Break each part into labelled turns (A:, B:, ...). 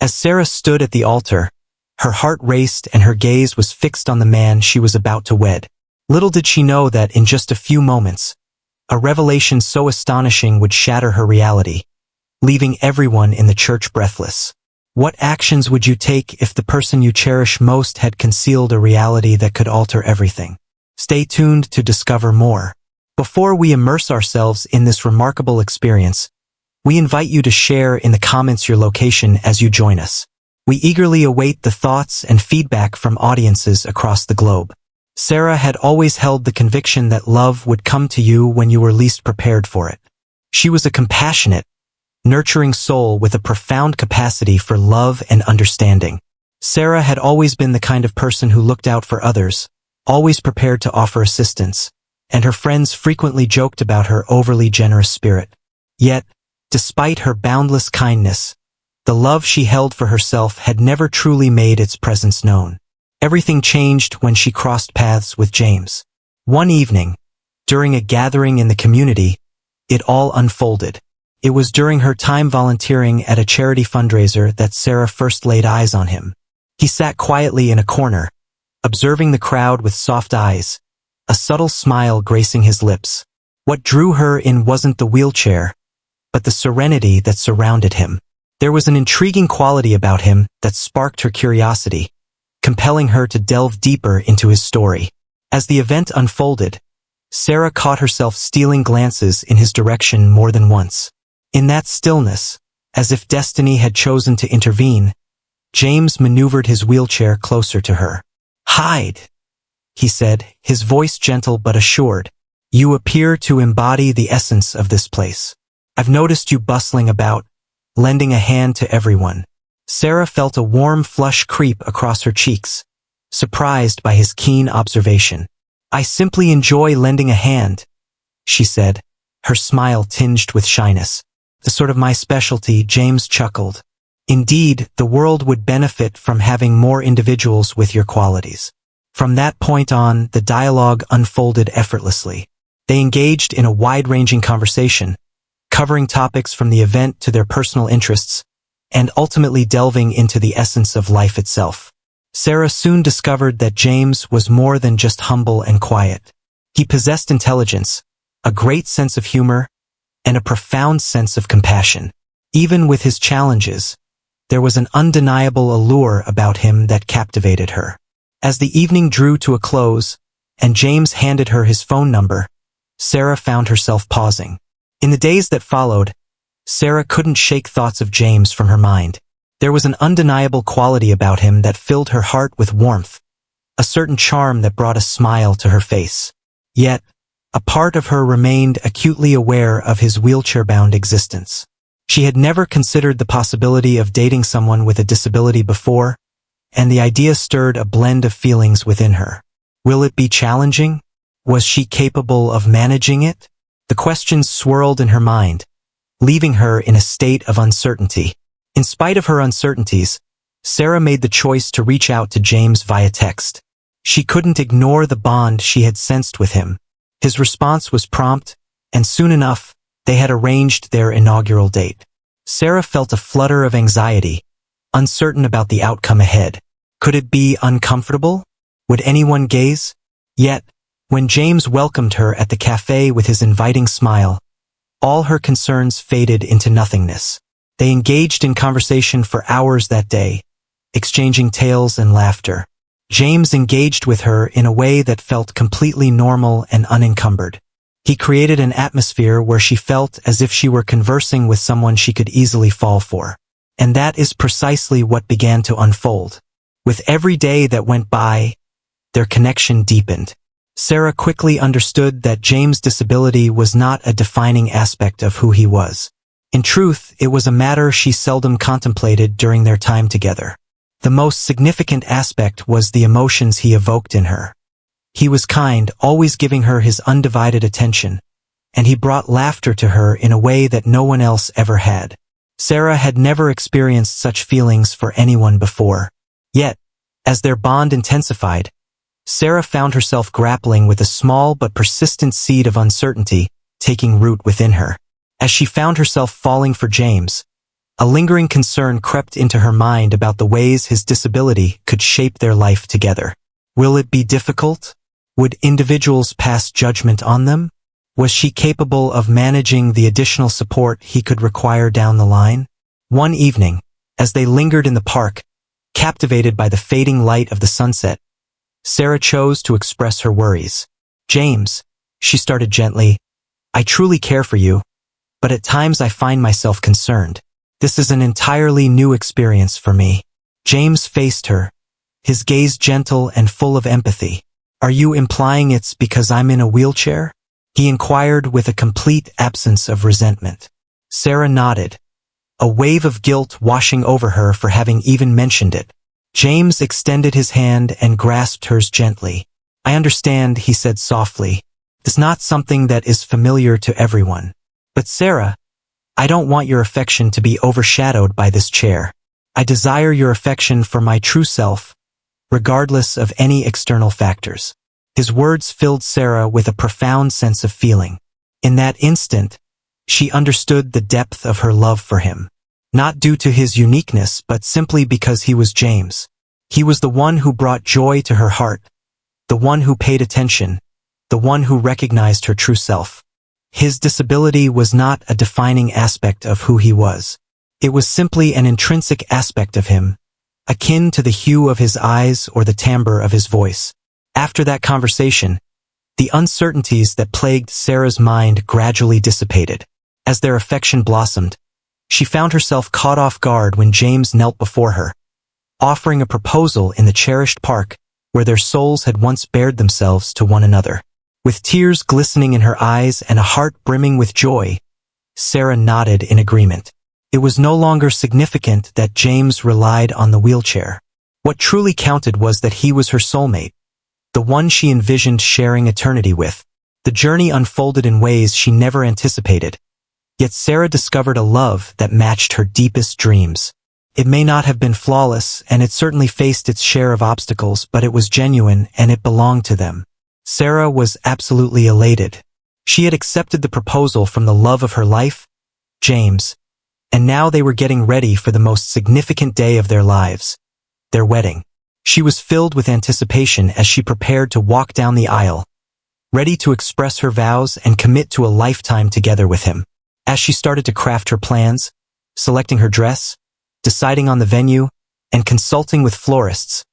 A: As Sarah stood at the altar, her heart raced and her gaze was fixed on the man she was about to wed. Little did she know that in just a few moments, a revelation so astonishing would shatter her reality, leaving everyone in the church breathless. What actions would you take if the person you cherish most had concealed a reality that could alter everything? Stay tuned to discover more. Before we immerse ourselves in this remarkable experience, we invite you to share in the comments your location as you join us. We eagerly await the thoughts and feedback from audiences across the globe. Sarah had always held the conviction that love would come to you when you were least prepared for it. She was a compassionate, nurturing soul with a profound capacity for love and understanding. Sarah had always been the kind of person who looked out for others, always prepared to offer assistance, and her friends frequently joked about her overly generous spirit. Yet, despite her boundless kindness, the love she held for herself had never truly made its presence known. Everything changed when she crossed paths with James. One evening, during a gathering in the community, it all unfolded. It was during her time volunteering at a charity fundraiser that Sarah first laid eyes on him. He sat quietly in a corner, observing the crowd with soft eyes, a subtle smile gracing his lips. What drew her in wasn't the wheelchair, but the serenity that surrounded him. There was an intriguing quality about him that sparked her curiosity, compelling her to delve deeper into his story. As the event unfolded, Sarah caught herself stealing glances in his direction more than once. In that stillness, as if destiny had chosen to intervene, James maneuvered his wheelchair closer to her. "Hide," he said, his voice gentle but assured. "You appear to embody the essence of this place. I've noticed you bustling about, lending a hand to everyone." Sarah felt a warm flush creep across her cheeks, surprised by his keen observation. "I simply enjoy lending a hand," she said, her smile tinged with shyness. "The sort of my specialty," James chuckled. "Indeed, the world would benefit from having more individuals with your qualities." From that point on, the dialogue unfolded effortlessly. They engaged in a wide-ranging conversation, covering topics from the event to their personal interests, and ultimately delving into the essence of life itself. Sarah soon discovered that James was more than just humble and quiet. He possessed intelligence, a great sense of humor, and a profound sense of compassion. Even with his challenges, there was an undeniable allure about him that captivated her. As the evening drew to a close, and James handed her his phone number, Sarah found herself pausing. In the days that followed, Sarah couldn't shake thoughts of James from her mind. There was an undeniable quality about him that filled her heart with warmth, a certain charm that brought a smile to her face. Yet, a part of her remained acutely aware of his wheelchair-bound existence. She had never considered the possibility of dating someone with a disability before, and the idea stirred a blend of feelings within her. Will it be challenging? Was she capable of managing it? The questions swirled in her mind, leaving her in a state of uncertainty. In spite of her uncertainties, Sarah made the choice to reach out to James via text. She couldn't ignore the bond she had sensed with him. His response was prompt, and soon enough, they had arranged their inaugural date. Sarah felt a flutter of anxiety, uncertain about the outcome ahead. Could it be uncomfortable? Would anyone gaze? Yet, when James welcomed her at the cafe with his inviting smile, all her concerns faded into nothingness. They engaged in conversation for hours that day, exchanging tales and laughter. James engaged with her in a way that felt completely normal and unencumbered. He created an atmosphere where she felt as if she were conversing with someone she could easily fall for. And that is precisely what began to unfold. With every day that went by, their connection deepened. Sarah quickly understood that James' disability was not a defining aspect of who he was. In truth, it was a matter she seldom contemplated during their time together. The most significant aspect was the emotions he evoked in her. He was kind, always giving her his undivided attention, and he brought laughter to her in a way that no one else ever had. Sarah had never experienced such feelings for anyone before. Yet, as their bond intensified, Sarah found herself grappling with a small but persistent seed of uncertainty taking root within her. As she found herself falling for James, A lingering concern crept into her mind about the ways his disability could shape their life together. Will it be difficult? Would individuals pass judgment on them? Was she capable of managing the additional support he could require down the line? One evening, as they lingered in the park, captivated by the fading light of the sunset, Sarah chose to express her worries. "James," she started gently, "I truly care for you, but at times I find myself concerned. This is an entirely new experience for me." James faced her, his gaze gentle and full of empathy. "Are you implying it's because I'm in a wheelchair?" he inquired with a complete absence of resentment. Sarah nodded, a wave of guilt washing over her for having even mentioned it. James extended his hand and grasped hers gently. "I understand," he said softly. "It's not something that is familiar to everyone. But Sarah, I don't want your affection to be overshadowed by this chair. I desire your affection for my true self, regardless of any external factors." His words filled Sarah with a profound sense of feeling. In that instant, she understood the depth of her love for him. Not due to his uniqueness, but simply because he was James. He was the one who brought joy to her heart, the one who paid attention, the one who recognized her true self. His disability was not a defining aspect of who he was. It was simply an intrinsic aspect of him, akin to the hue of his eyes or the timbre of his voice. After that conversation, the uncertainties that plagued Sarah's mind gradually dissipated. As their affection blossomed, she found herself caught off guard when James knelt before her, offering a proposal in the cherished park where their souls had once bared themselves to one another. With tears glistening in her eyes and a heart brimming with joy, Sarah nodded in agreement. It was no longer significant that James relied on the wheelchair. What truly counted was that he was her soulmate, the one she envisioned sharing eternity with. The journey unfolded in ways she never anticipated, yet Sarah discovered a love that matched her deepest dreams. It may not have been flawless, and it certainly faced its share of obstacles, but it was genuine and it belonged to them. Sarah was absolutely elated. She had accepted the proposal from the love of her life, James, and now they were getting ready for the most significant day of their lives, their wedding. She was filled with anticipation as she prepared to walk down the aisle, ready to express her vows and commit to a lifetime together with him. As she started to craft her plans, selecting her dress, deciding on the venue, and consulting with florists,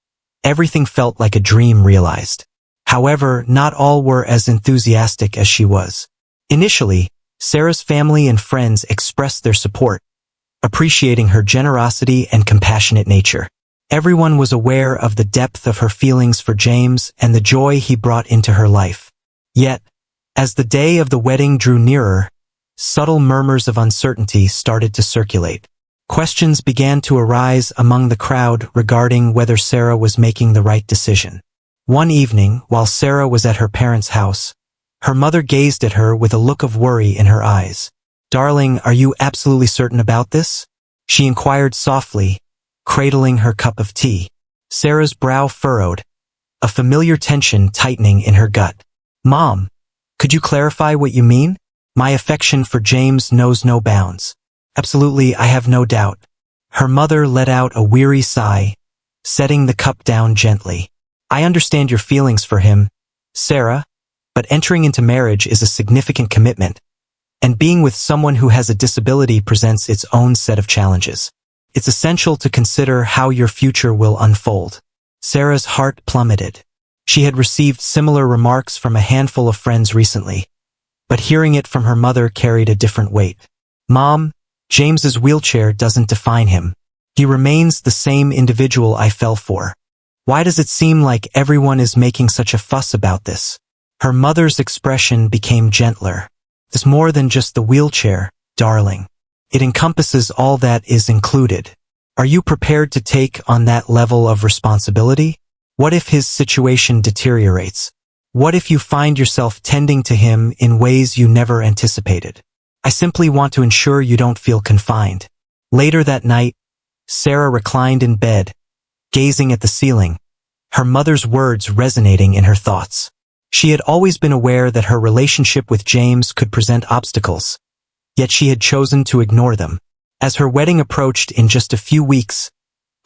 A: everything felt like a dream realized. However, not all were as enthusiastic as she was. Initially, Sarah's family and friends expressed their support, appreciating her generosity and compassionate nature. Everyone was aware of the depth of her feelings for James and the joy he brought into her life. Yet, as the day of the wedding drew nearer, subtle murmurs of uncertainty started to circulate. Questions began to arise among the crowd regarding whether Sarah was making the right decision. One evening, while Sarah was at her parents' house, her mother gazed at her with a look of worry in her eyes. "Darling, are you absolutely certain about this?" she inquired softly, cradling her cup of tea. Sarah's brow furrowed, a familiar tension tightening in her gut. "Mom, could you clarify what you mean? My affection for James knows no bounds." "Absolutely, I have no doubt." Her mother let out a weary sigh, setting the cup down gently. "I understand your feelings for him, Sarah, but entering into marriage is a significant commitment, and being with someone who has a disability presents its own set of challenges. It's essential to consider how your future will unfold." Sarah's heart plummeted. She had received similar remarks from a handful of friends recently, but hearing it from her mother carried a different weight. "Mom, James's wheelchair doesn't define him. He remains the same individual I fell for. Why does it seem like everyone is making such a fuss about this?" Her mother's expression became gentler. "It's more than just the wheelchair, darling. It encompasses all that is included. Are you prepared to take on that level of responsibility? What if his situation deteriorates? What if you find yourself tending to him in ways you never anticipated? I simply want to ensure you don't feel confined." Later that night, Sarah reclined in bed, gazing at the ceiling, her mother's words resonating in her thoughts. She had always been aware that her relationship with James could present obstacles, yet she had chosen to ignore them. As her wedding approached in just a few weeks,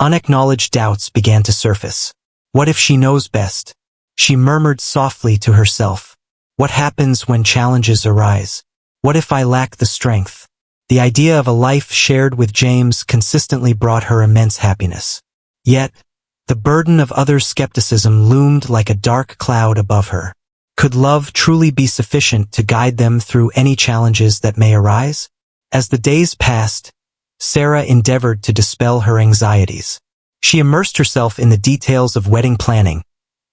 A: unacknowledged doubts began to surface. What if she knows best? She murmured softly to herself. What happens when challenges arise? What if I lack the strength? The idea of a life shared with James consistently brought her immense happiness. Yet, the burden of others' skepticism loomed like a dark cloud above her. Could love truly be sufficient to guide them through any challenges that may arise? As the days passed, Sarah endeavored to dispel her anxieties. She immersed herself in the details of wedding planning,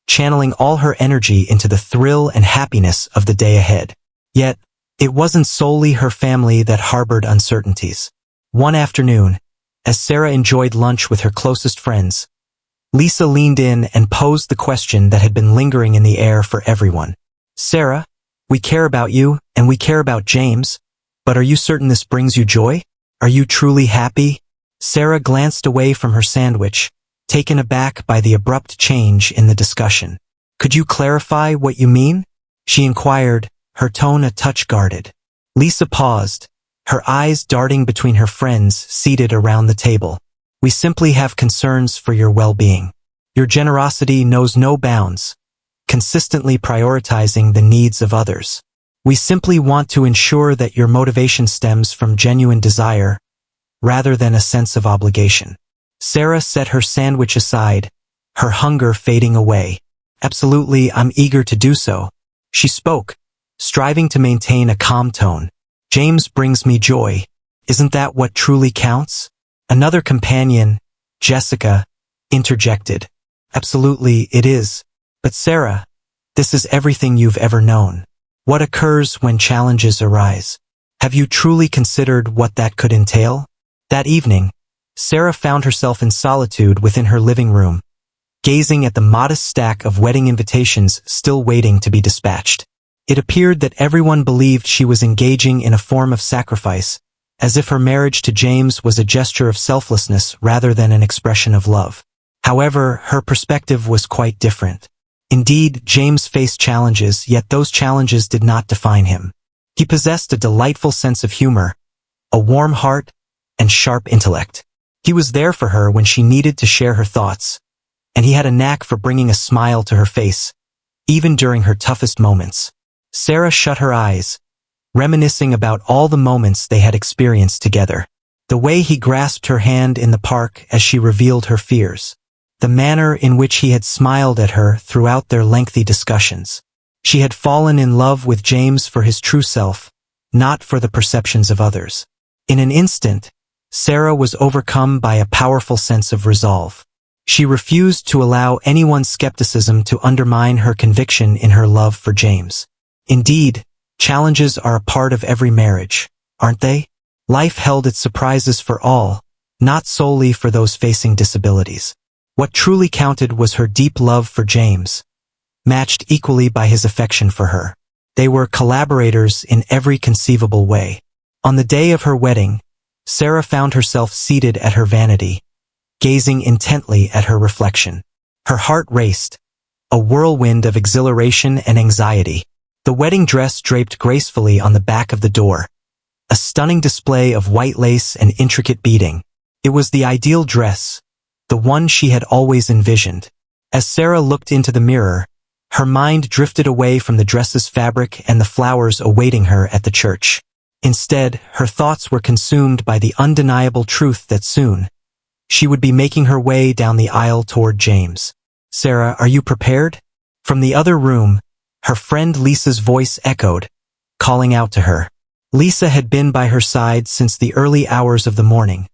A: channeling all her energy into the thrill and happiness of the day ahead. Yet, it wasn't solely her family that harbored uncertainties. One afternoon, as Sarah enjoyed lunch with her closest friends, Lisa leaned in and posed the question that had been lingering in the air for everyone. Sarah, we care about you, and we care about James, but are you certain this brings you joy? Are you truly happy? Sarah glanced away from her sandwich, taken aback by the abrupt change in the discussion. Could you clarify what you mean? She inquired, her tone a touch guarded. Lisa paused, her eyes darting between her friends seated around the table. We simply have concerns for your well-being. Your generosity knows no bounds, consistently prioritizing the needs of others. We simply want to ensure that your motivation stems from genuine desire, rather than a sense of obligation. Sarah set her sandwich aside, her hunger fading away. Absolutely, I'm eager to do so. She spoke, striving to maintain a calm tone. James brings me joy. Isn't that what truly counts? Another companion, Jessica, interjected. Absolutely, it is. But Sarah, this is everything you've ever known. What occurs when challenges arise? Have you truly considered what that could entail? That evening, Sarah found herself in solitude within her living room, gazing at the modest stack of wedding invitations still waiting to be dispatched. It appeared that everyone believed she was engaging in a form of sacrifice, as if her marriage to James was a gesture of selflessness rather than an expression of love. However, her perspective was quite different. Indeed, James faced challenges, yet those challenges did not define him. He possessed a delightful sense of humor, a warm heart, and sharp intellect. He was there for her when she needed to share her thoughts, and he had a knack for bringing a smile to her face, even during her toughest moments. Sarah shut her eyes, reminiscing about all the moments they had experienced together. The way he grasped her hand in the park as she revealed her fears. The manner in which he had smiled at her throughout their lengthy discussions. She had fallen in love with James for his true self, not for the perceptions of others. In an instant, Sarah was overcome by a powerful sense of resolve. She refused to allow anyone's skepticism to undermine her conviction in her love for James. Indeed, challenges are a part of every marriage, aren't they? Life held its surprises for all, not solely for those facing disabilities. What truly counted was her deep love for James, matched equally by his affection for her. They were collaborators in every conceivable way. On the day of her wedding, Sarah found herself seated at her vanity, gazing intently at her reflection. Her heart raced, a whirlwind of exhilaration and anxiety. The wedding dress draped gracefully on the back of the door, a stunning display of white lace and intricate beading. It was the ideal dress, the one she had always envisioned. As Sarah looked into the mirror, her mind drifted away from the dress's fabric and the flowers awaiting her at the church. Instead, her thoughts were consumed by the undeniable truth that soon, she would be making her way down the aisle toward James. Sarah, are you prepared? From the other room, her friend Lisa's voice echoed, calling out to her. Lisa had been by her side since the early hours of the morning,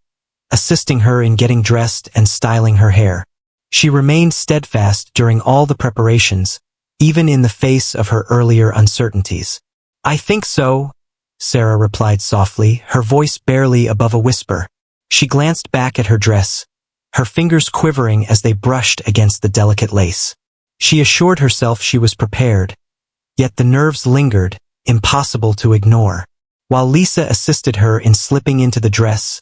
A: assisting her in getting dressed and styling her hair. She remained steadfast during all the preparations, even in the face of her earlier uncertainties. I think so, Sarah replied softly, her voice barely above a whisper. She glanced back at her dress, her fingers quivering as they brushed against the delicate lace. She assured herself she was prepared, yet the nerves lingered, impossible to ignore. While Lisa assisted her in slipping into the dress,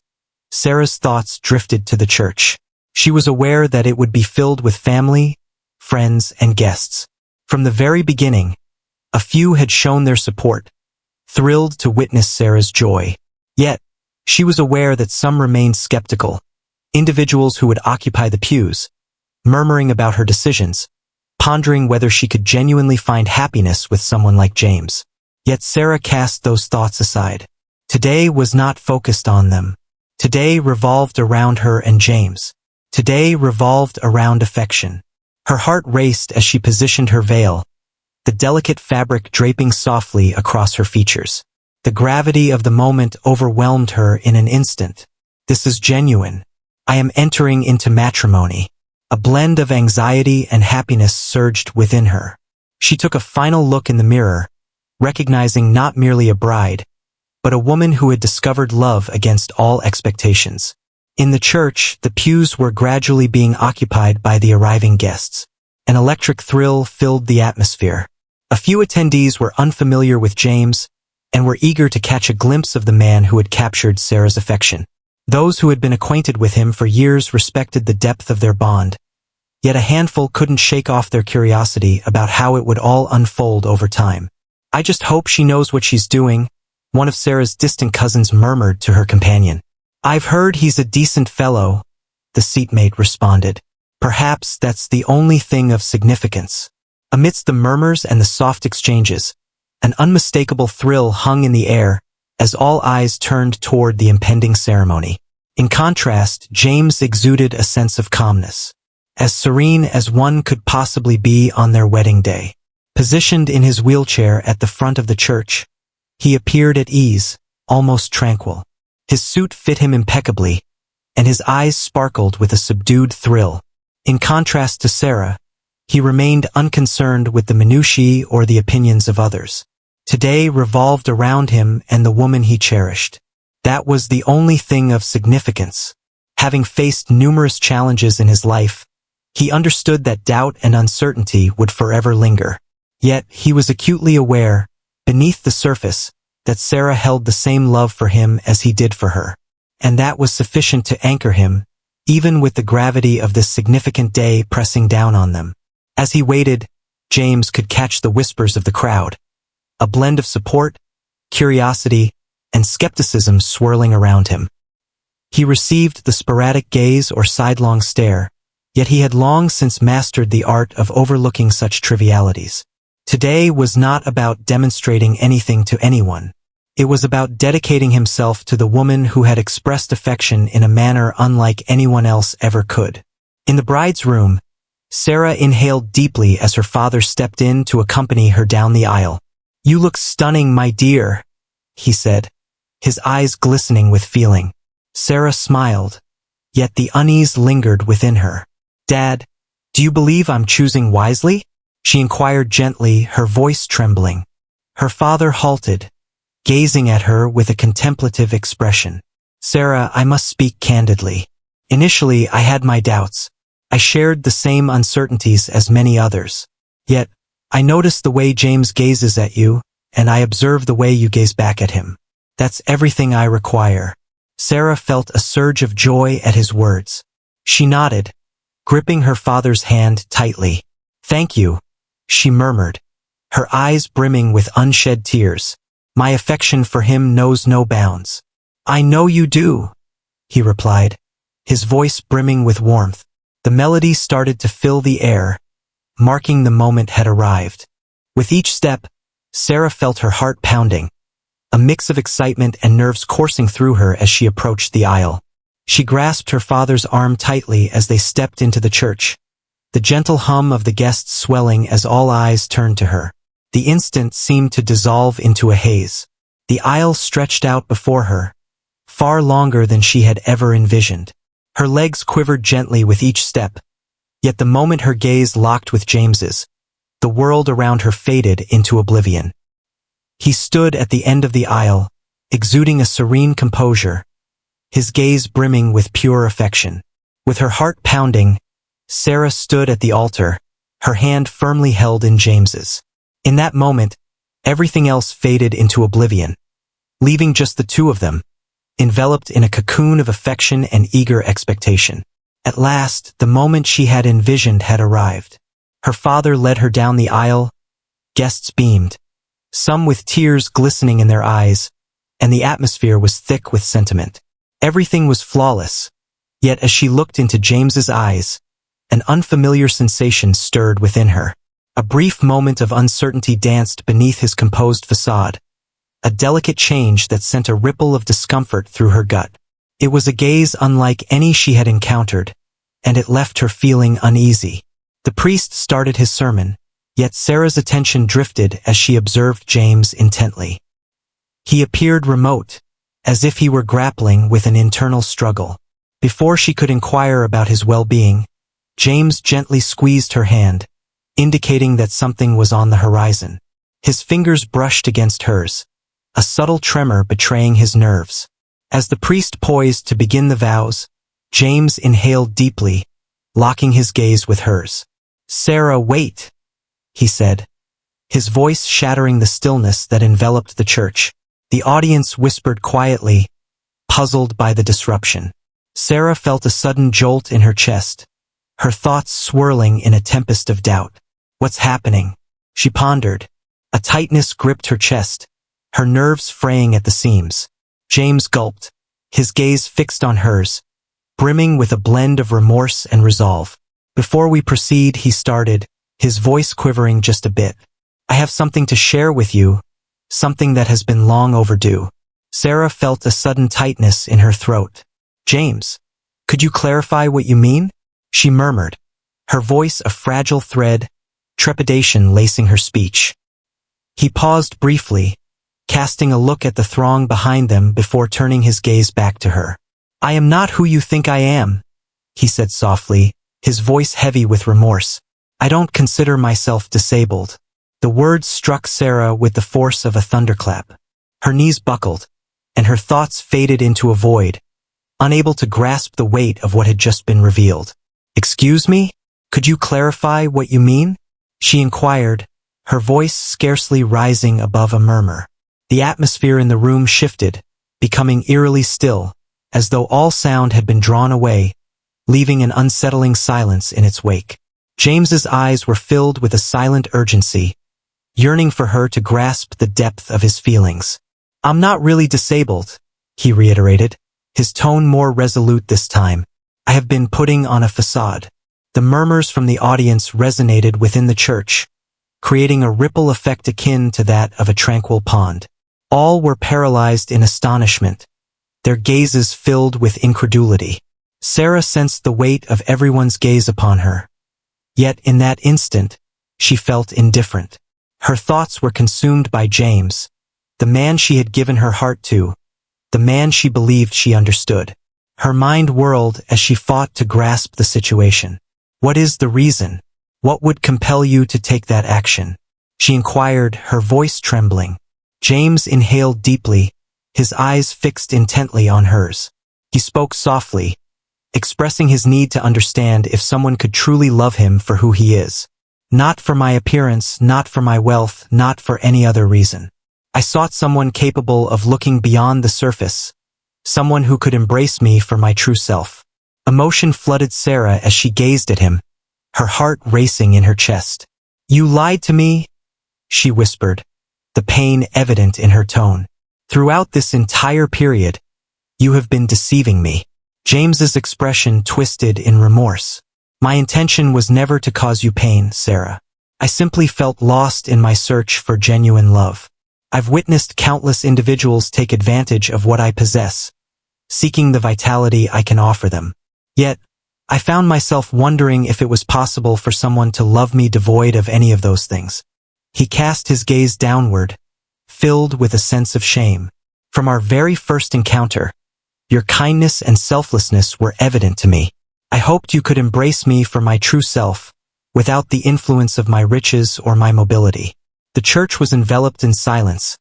A: Sarah's thoughts drifted to the church. She was aware that it would be filled with family, friends, and guests. From the very beginning, a few had shown their support, thrilled to witness Sarah's joy. Yet, She was aware that some remained skeptical, individuals who would occupy the pews, murmuring about her decisions, pondering whether she could genuinely find happiness with someone like James. Yet Sarah cast those thoughts aside. Today was not focused on them. Today revolved around her and James. Today revolved around affection. Her heart raced as she positioned her veil, the delicate fabric draping softly across her features. The gravity of the moment overwhelmed her in an instant. This is genuine. I am entering into matrimony. A blend of anxiety and happiness surged within her. She took a final look in the mirror, recognizing not merely a bride, but a woman who had discovered love against all expectations. In the church, the pews were gradually being occupied by the arriving guests. An electric thrill filled the atmosphere. A few attendees were unfamiliar with James and were eager to catch a glimpse of the man who had captured Sarah's affection. Those who had been acquainted with him for years respected the depth of their bond. Yet a handful couldn't shake off their curiosity about how it would all unfold over time. "I just hope she knows what she's doing," one of Sarah's distant cousins murmured to her companion. "I've heard he's a decent fellow," the seatmate responded. "Perhaps that's the only thing of significance." Amidst the murmurs and the soft exchanges, an unmistakable thrill hung in the air as all eyes turned toward the impending ceremony. In contrast, James exuded a sense of calmness, as serene as one could possibly be on their wedding day. Positioned in his wheelchair at the front of the church, he appeared at ease, almost tranquil. His suit fit him impeccably, and his eyes sparkled with a subdued thrill. In contrast to Sarah, he remained unconcerned with the minutiae or the opinions of others. Today revolved around him and the woman he cherished. That was the only thing of significance. Having faced numerous challenges in his life, he understood that doubt and uncertainty would forever linger. Yet he was acutely aware, beneath the surface, that Sarah held the same love for him as he did for her. And that was sufficient to anchor him, even with the gravity of this significant day pressing down on them. As he waited, James could catch the whispers of the crowd, a blend of support, curiosity, and skepticism swirling around him. He received the sporadic gaze or sidelong stare, yet he had long since mastered the art of overlooking such trivialities. Today was not about demonstrating anything to anyone. It was about dedicating himself to the woman who had expressed affection in a manner unlike anyone else ever could. In the bride's room, Sarah inhaled deeply as her father stepped in to accompany her down the aisle. "You look stunning, my dear," he said, his eyes glistening with feeling. Sarah smiled, yet the unease lingered within her. "Dad, do you believe I'm choosing wisely?" she inquired gently, her voice trembling. Her father halted, gazing at her with a contemplative expression. "Sarah, I must speak candidly. Initially, I had my doubts. I shared the same uncertainties as many others. Yet, I noticed the way James gazes at you, and I observe the way you gaze back at him. That's everything I require." Sarah felt a surge of joy at his words. She nodded, gripping her father's hand tightly. "Thank you," she murmured, her eyes brimming with unshed tears. "My affection for him knows no bounds." "I know you do," he replied, his voice brimming with warmth. The melody started to fill the air, marking the moment had arrived. With each step, Sarah felt her heart pounding, a mix of excitement and nerves coursing through her as she approached the aisle. She grasped her father's arm tightly as they stepped into the church, the gentle hum of the guests swelling as all eyes turned to her. The instant seemed to dissolve into a haze. The aisle stretched out before her, far longer than she had ever envisioned. Her legs quivered gently with each step, yet the moment her gaze locked with James's, the world around her faded into oblivion. He stood at the end of the aisle, exuding a serene composure, his gaze brimming with pure affection. With her heart pounding, Sarah stood at the altar, her hand firmly held in James's. In that moment, everything else faded into oblivion, leaving just the two of them, enveloped in a cocoon of affection and eager expectation. At last, the moment she had envisioned had arrived. Her father led her down the aisle. Guests beamed, some with tears glistening in their eyes, and the atmosphere was thick with sentiment. Everything was flawless, yet as she looked into James's eyes, an unfamiliar sensation stirred within her. A brief moment of uncertainty danced beneath his composed facade, a delicate change that sent a ripple of discomfort through her gut. It was a gaze unlike any she had encountered, and it left her feeling uneasy. The priest started his sermon, yet Sarah's attention drifted as she observed James intently. He appeared remote, as if he were grappling with an internal struggle. Before she could inquire about his well-being, James gently squeezed her hand, indicating that something was on the horizon. His fingers brushed against hers, a subtle tremor betraying his nerves. As the priest poised to begin the vows, James inhaled deeply, locking his gaze with hers. "Sarah, wait," he said, his voice shattering the stillness that enveloped the church. The audience whispered quietly, puzzled by the disruption. Sarah felt a sudden jolt in her chest, her thoughts swirling in a tempest of doubt. "What's happening?" she pondered. A tightness gripped her chest, her nerves fraying at the seams. James gulped, his gaze fixed on hers, brimming with a blend of remorse and resolve. "Before we proceed," he started, his voice quivering just a bit, "I have something to share with you, something that has been long overdue." Sarah felt a sudden tightness in her throat. "James, could you clarify what you mean?" she murmured, her voice a fragile thread, trepidation lacing her speech. He paused briefly, casting a look at the throng behind them before turning his gaze back to her. "I am not who you think I am," he said softly, his voice heavy with remorse. "I don't consider myself disabled." The words struck Sarah with the force of a thunderclap. Her knees buckled, and her thoughts faded into a void, unable to grasp the weight of what had just been revealed. "Excuse me? Could you clarify what you mean?" she inquired, her voice scarcely rising above a murmur. The atmosphere in the room shifted, becoming eerily still, as though all sound had been drawn away, leaving an unsettling silence in its wake. James's eyes were filled with a silent urgency, yearning for her to grasp the depth of his feelings. "I'm not really disabled," he reiterated, his tone more resolute this time. "I have been putting on a facade." The murmurs from the audience resonated within the church, creating a ripple effect akin to that of a tranquil pond. All were paralyzed in astonishment, their gazes filled with incredulity. Sarah sensed the weight of everyone's gaze upon her. Yet in that instant, she felt indifferent. Her thoughts were consumed by James, the man she had given her heart to, the man she believed she understood. Her mind whirled as she fought to grasp the situation. "What is the reason? What would compel you to take that action?" she inquired, her voice trembling. James inhaled deeply, his eyes fixed intently on hers. He spoke softly, expressing his need to understand if someone could truly love him for who he is. "Not for my appearance, not for my wealth, not for any other reason. I sought someone capable of looking beyond the surface, someone who could embrace me for my true self." Emotion flooded Sarah as she gazed at him, her heart racing in her chest. "You lied to me," she whispered, the pain evident in her tone. "Throughout this entire period, you have been deceiving me." James's expression twisted in remorse. "My intention was never to cause you pain, Sarah. I simply felt lost in my search for genuine love. I've witnessed countless individuals take advantage of what I possess, seeking the vitality I can offer them. Yet, I found myself wondering if it was possible for someone to love me devoid of any of those things." He cast his gaze downward, filled with a sense of shame. "From our very first encounter, your kindness and selflessness were evident to me. I hoped you could embrace me for my true self, without the influence of my riches or my mobility." The church was enveloped in silence,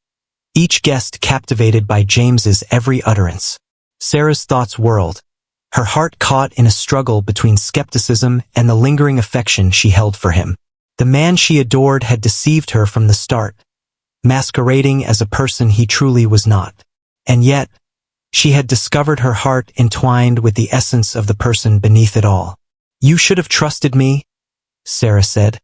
A: each guest captivated by James's every utterance. Sarah's thoughts whirled, her heart caught in a struggle between skepticism and the lingering affection she held for him. The man she adored had deceived her from the start, masquerading as a person he truly was not. And yet, she had discovered her heart entwined with the essence of the person beneath it all. "You should have trusted me," Sarah said,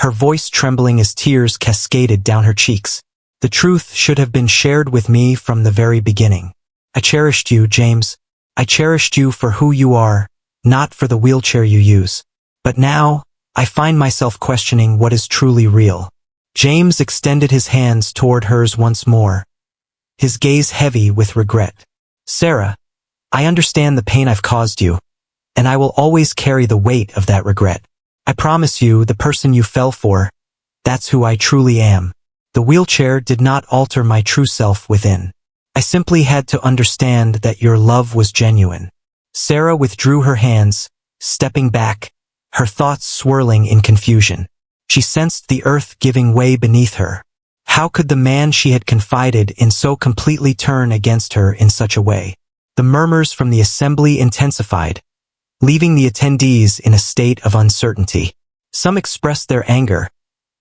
A: her voice trembling as tears cascaded down her cheeks. The truth should have been shared with me from the very beginning. I cherished you, James. I cherished you for who you are, not for the wheelchair you use. But now, I find myself questioning what is truly real. James extended his hands toward hers once more, his gaze heavy with regret. Sarah, I understand the pain I've caused you, and I will always carry the weight of that regret. I promise you, the person you fell for, that's who I truly am. The wheelchair did not alter my true self within. I simply had to understand that your love was genuine. Sarah withdrew her hands, stepping back, her thoughts swirling in confusion. She sensed the earth giving way beneath her. How could the man she had confided in so completely turn against her in such a way? The murmurs from the assembly intensified, leaving the attendees in a state of uncertainty. Some expressed their anger,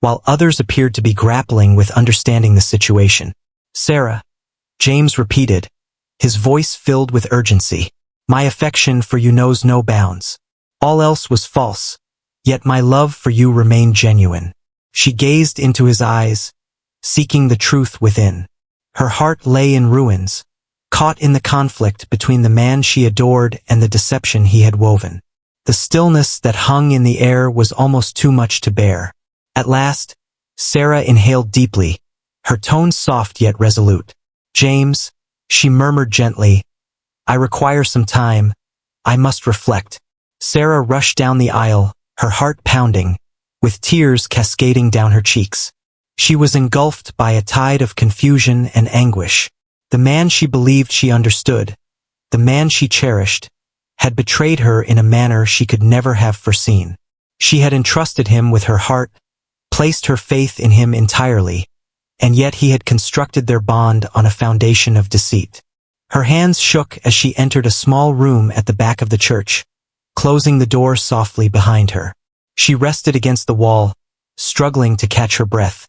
A: while others appeared to be grappling with understanding the situation. Sarah, James repeated, his voice filled with urgency. My affection for you knows no bounds. All else was false, yet my love for you remained genuine. She gazed into his eyes, seeking the truth within. Her heart lay in ruins, caught in the conflict between the man she adored and the deception he had woven. The stillness that hung in the air was almost too much to bear. At last, Sarah inhaled deeply, her tone soft yet resolute. James, she murmured gently, I require some time. I must reflect. Sarah rushed down the aisle, her heart pounding, with tears cascading down her cheeks. She was engulfed by a tide of confusion and anguish. The man she believed she understood, the man she cherished, had betrayed her in a manner she could never have foreseen. She had entrusted him with her heart, placed her faith in him entirely, and yet he had constructed their bond on a foundation of deceit. Her hands shook as she entered a small room at the back of the church, closing the door softly behind her. She rested against the wall, struggling to catch her breath,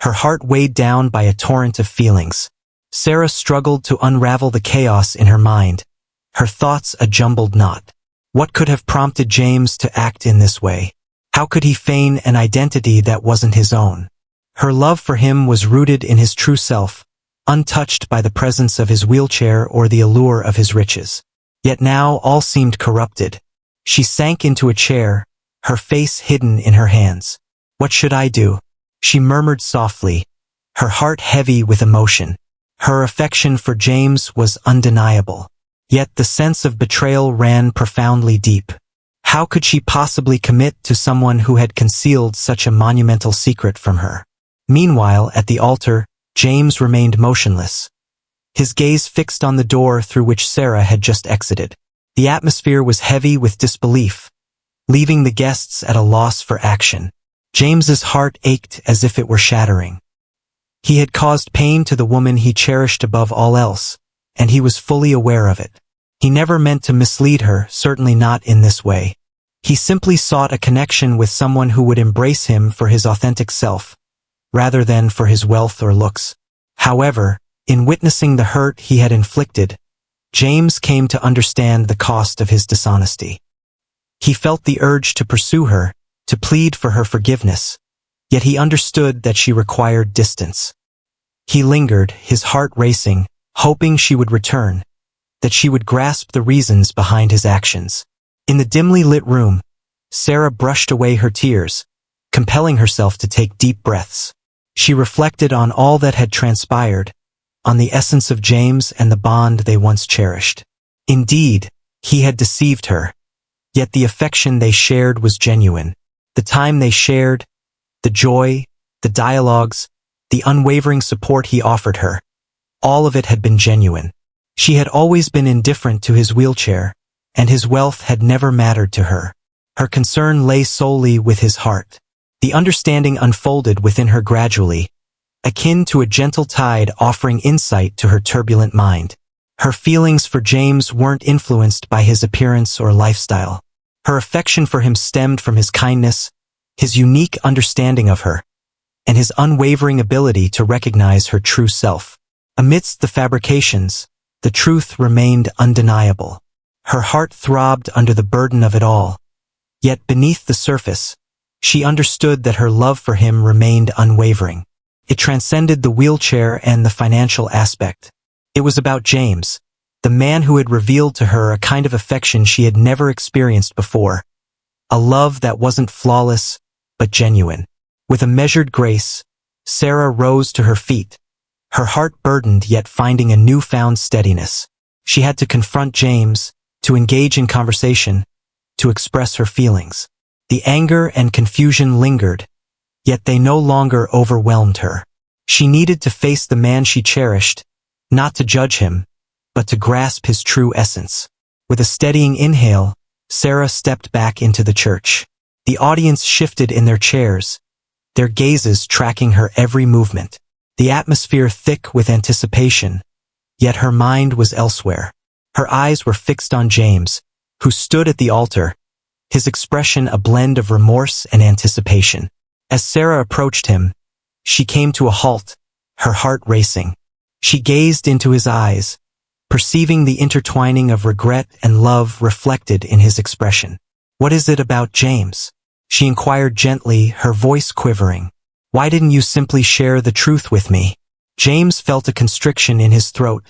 A: her heart weighed down by a torrent of feelings. Sarah struggled to unravel the chaos in her mind, her thoughts a jumbled knot. What could have prompted James to act in this way? How could he feign an identity that wasn't his own? Her love for him was rooted in his true self, untouched by the presence of his wheelchair or the allure of his riches. Yet now all seemed corrupted. She sank into a chair, her face hidden in her hands. What should I do? She murmured softly, her heart heavy with emotion. Her affection for James was undeniable. Yet the sense of betrayal ran profoundly deep. How could she possibly commit to someone who had concealed such a monumental secret from her? Meanwhile, at the altar, James remained motionless, his gaze fixed on the door through which Sarah had just exited. The atmosphere was heavy with disbelief, leaving the guests at a loss for action. James's heart ached as if it were shattering. He had caused pain to the woman he cherished above all else, and he was fully aware of it. He never meant to mislead her, certainly not in this way. He simply sought a connection with someone who would embrace him for his authentic self, rather than for his wealth or looks. However, in witnessing the hurt he had inflicted, James came to understand the cost of his dishonesty. He felt the urge to pursue her, to plead for her forgiveness, yet he understood that she required distance. He lingered, his heart racing, hoping she would return, that she would grasp the reasons behind his actions. In the dimly lit room, Sarah brushed away her tears, compelling herself to take deep breaths. She reflected on all that had transpired, on the essence of James and the bond they once cherished. Indeed, he had deceived her, yet the affection they shared was genuine. The time they shared, the joy, the dialogues, the unwavering support he offered her, all of it had been genuine. She had always been indifferent to his wheelchair, and his wealth had never mattered to her. Her concern lay solely with his heart. The understanding unfolded within her gradually, akin to a gentle tide offering insight to her turbulent mind. Her feelings for James weren't influenced by his appearance or lifestyle. Her affection for him stemmed from his kindness, his unique understanding of her, and his unwavering ability to recognize her true self. Amidst the fabrications, the truth remained undeniable. Her heart throbbed under the burden of it all. Yet beneath the surface, she understood that her love for him remained unwavering. It transcended the wheelchair and the financial aspect. It was about James, the man who had revealed to her a kind of affection she had never experienced before. A love that wasn't flawless, but genuine. With a measured grace, Sarah rose to her feet, her heart burdened yet finding a newfound steadiness. She had to confront James, to engage in conversation, to express her feelings. The anger and confusion lingered, yet they no longer overwhelmed her. She needed to face the man she cherished, not to judge him, but to grasp his true essence. With a steadying inhale, Sarah stepped back into the church. The audience shifted in their chairs, their gazes tracking her every movement. The atmosphere thick with anticipation, yet her mind was elsewhere. Her eyes were fixed on James, who stood at the altar, his expression a blend of remorse and anticipation. As Sarah approached him, she came to a halt, her heart racing. She gazed into his eyes, perceiving the intertwining of regret and love reflected in his expression. "What is it about James?" she inquired gently, her voice quivering. "Why didn't you simply share the truth with me?" James felt a constriction in his throat,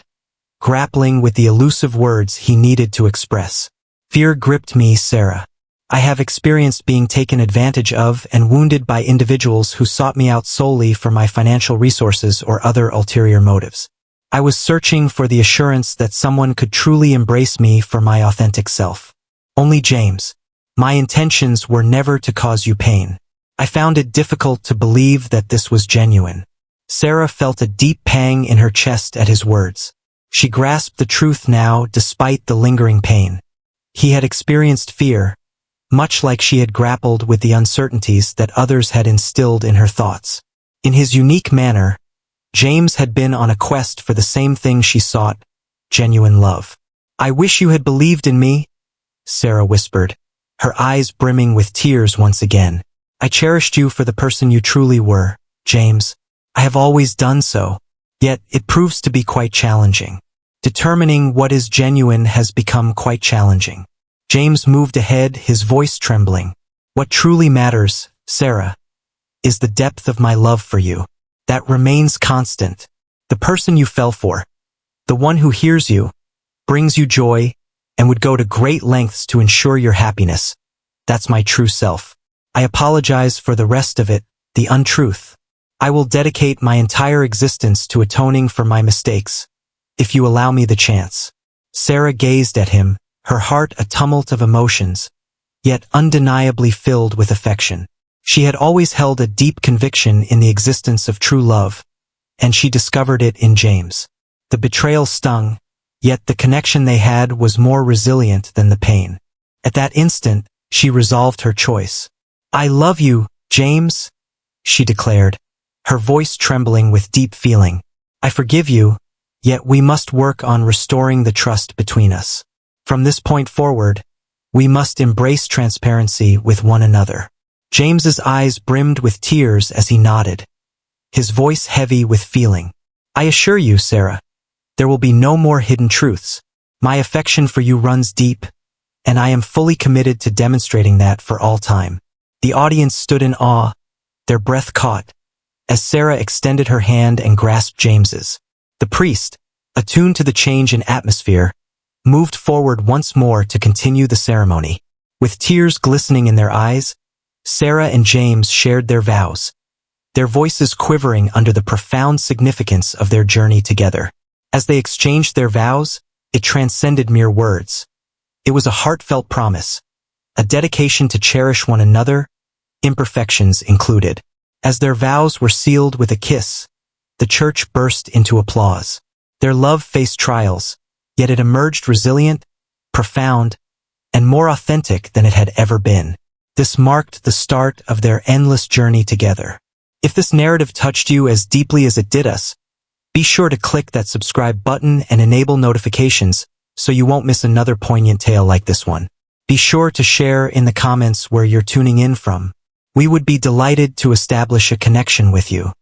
A: grappling with the elusive words he needed to express. "Fear gripped me, Sarah. I have experienced being taken advantage of and wounded by individuals who sought me out solely for my financial resources or other ulterior motives. I was searching for the assurance that someone could truly embrace me for my authentic self. Only James. My intentions were never to cause you pain. I found it difficult to believe that this was genuine." Sarah felt a deep pang in her chest at his words. She grasped the truth now despite the lingering pain. He had experienced fear, much like she had grappled with the uncertainties that others had instilled in her thoughts. In his unique manner, James had been on a quest for the same thing she sought, genuine love. "I wish you had believed in me," Sarah whispered, her eyes brimming with tears once again. "I cherished you for the person you truly were, James. I have always done so. Yet it proves to be quite challenging. Determining what is genuine has become quite challenging." James moved ahead, his voice trembling. "What truly matters, Sarah, is the depth of my love for you. That remains constant. The person you fell for, the one who hears you, brings you joy, and would go to great lengths to ensure your happiness. That's my true self. I apologize for the rest of it, the untruth. I will dedicate my entire existence to atoning for my mistakes, if you allow me the chance." Sarah gazed at him, her heart a tumult of emotions, yet undeniably filled with affection. She had always held a deep conviction in the existence of true love, and she discovered it in James. The betrayal stung, yet the connection they had was more resilient than the pain. At that instant, she resolved her choice. "I love you, James," she declared, her voice trembling with deep feeling. "I forgive you, yet we must work on restoring the trust between us. From this point forward, we must embrace transparency with one another." James's eyes brimmed with tears as he nodded, his voice heavy with feeling. "I assure you, Sarah, there will be no more hidden truths. My affection for you runs deep, and I am fully committed to demonstrating that for all time." The audience stood in awe, their breath caught, as Sarah extended her hand and grasped James's. The priest, attuned to the change in atmosphere, moved forward once more to continue the ceremony. With tears glistening in their eyes, Sarah and James shared their vows, their voices quivering under the profound significance of their journey together. As they exchanged their vows, it transcended mere words. It was a heartfelt promise, a dedication to cherish one another, imperfections included. As their vows were sealed with a kiss, the church burst into applause. Their love faced trials, yet it emerged resilient, profound, and more authentic than it had ever been. This marked the start of their endless journey together. If this narrative touched you as deeply as it did us, be sure to click that subscribe button and enable notifications so you won't miss another poignant tale like this one. Be sure to share in the comments where you're tuning in from. We would be delighted to establish a connection with you.